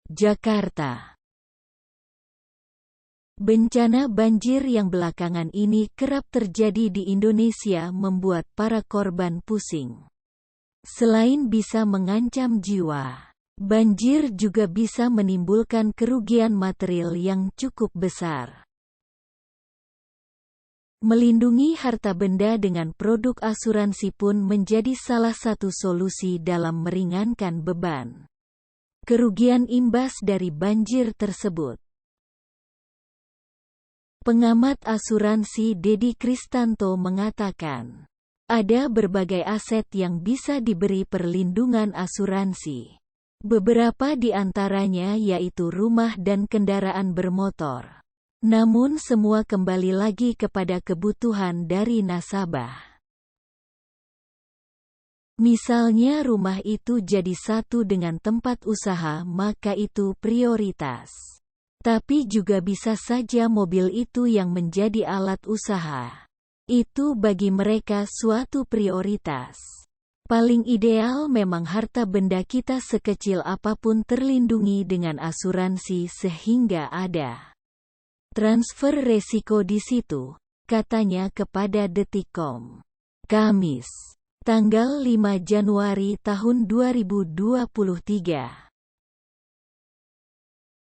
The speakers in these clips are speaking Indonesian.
Jakarta. Bencana banjir yang belakangan ini kerap terjadi di Indonesia membuat para korban pusing. Selain bisa mengancam jiwa, banjir juga bisa menimbulkan kerugian material yang cukup besar. Melindungi harta benda dengan produk asuransi pun menjadi salah satu solusi dalam meringankan beban kerugian imbas dari banjir tersebut. Pengamat asuransi Dedi Kristanto mengatakan, ada berbagai aset yang bisa diberi perlindungan asuransi. Beberapa di antaranya yaitu rumah dan kendaraan bermotor. Namun semua kembali lagi kepada kebutuhan dari nasabah. Misalnya rumah itu jadi satu dengan tempat usaha, maka itu prioritas. Tapi juga bisa saja mobil itu yang menjadi alat usaha. Itu bagi mereka suatu prioritas. Paling ideal memang harta benda kita sekecil apapun terlindungi dengan asuransi sehingga ada transfer resiko di situ, katanya kepada Detikcom. Kamis, tanggal 5 Januari tahun 2023.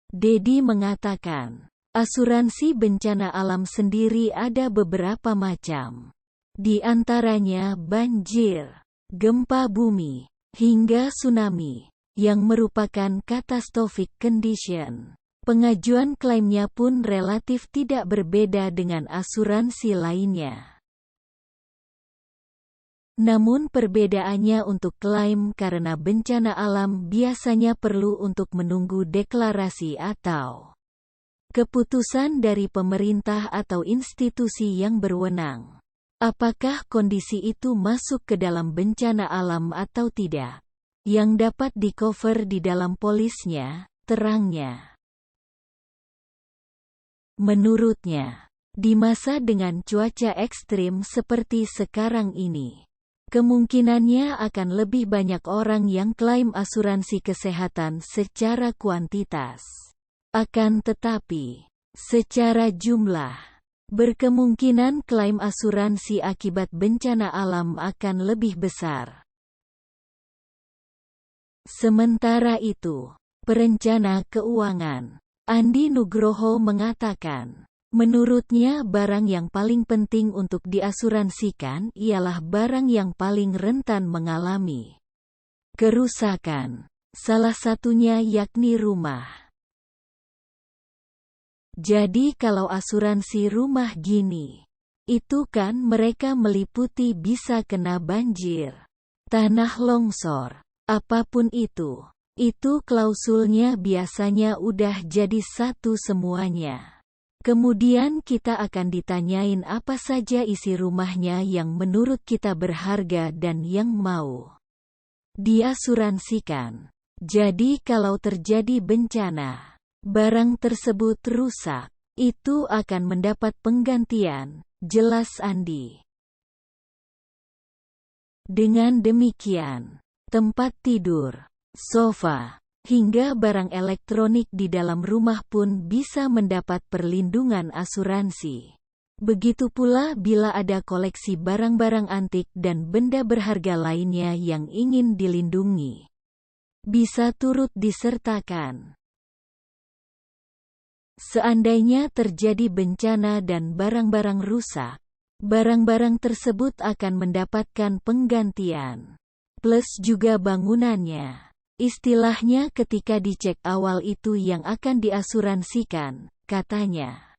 Dedi mengatakan, asuransi bencana alam sendiri ada beberapa macam. Di antaranya banjir, gempa bumi, hingga tsunami, yang merupakan catastrophic condition. Pengajuan klaimnya pun relatif tidak berbeda dengan asuransi lainnya. Namun perbedaannya untuk klaim karena bencana alam biasanya perlu untuk menunggu deklarasi atau keputusan dari pemerintah atau institusi yang berwenang. Apakah kondisi itu masuk ke dalam bencana alam atau tidak? Yang dapat di-cover di dalam polisnya, terangnya. Menurutnya, di masa dengan cuaca ekstrim seperti sekarang ini, kemungkinannya akan lebih banyak orang yang klaim asuransi kesehatan secara kuantitas. Akan tetapi, secara jumlah, berkemungkinan klaim asuransi akibat bencana alam akan lebih besar. Sementara itu, perencana keuangan Andi Nugroho mengatakan, menurutnya barang yang paling penting untuk diasuransikan ialah barang yang paling rentan mengalami kerusakan, salah satunya yakni rumah. Jadi kalau asuransi rumah gini, itu kan mereka meliputi bisa kena banjir, tanah longsor, apapun itu klausulnya biasanya udah jadi satu semuanya. Kemudian kita akan ditanyain apa saja isi rumahnya yang menurut kita berharga dan yang mau diasuransikan. Jadi kalau terjadi bencana, barang tersebut rusak, itu akan mendapat penggantian, jelas Andi. Dengan demikian, tempat tidur, sofa, hingga barang elektronik di dalam rumah pun bisa mendapat perlindungan asuransi. Begitu pula bila ada koleksi barang-barang antik dan benda berharga lainnya yang ingin dilindungi, bisa turut disertakan. Seandainya terjadi bencana dan barang-barang rusak, barang-barang tersebut akan mendapatkan penggantian, plus juga bangunannya. Istilahnya ketika dicek awal itu yang akan diasuransikan, katanya.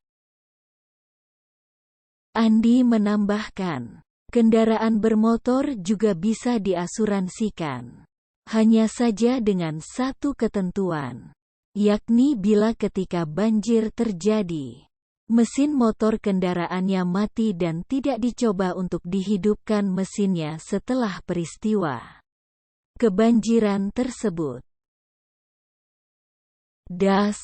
Andi menambahkan, kendaraan bermotor juga bisa diasuransikan. Hanya saja dengan satu ketentuan, yakni bila ketika banjir terjadi, mesin motor kendaraannya mati dan tidak dicoba untuk dihidupkan mesinnya setelah peristiwa kebanjiran tersebut. Das.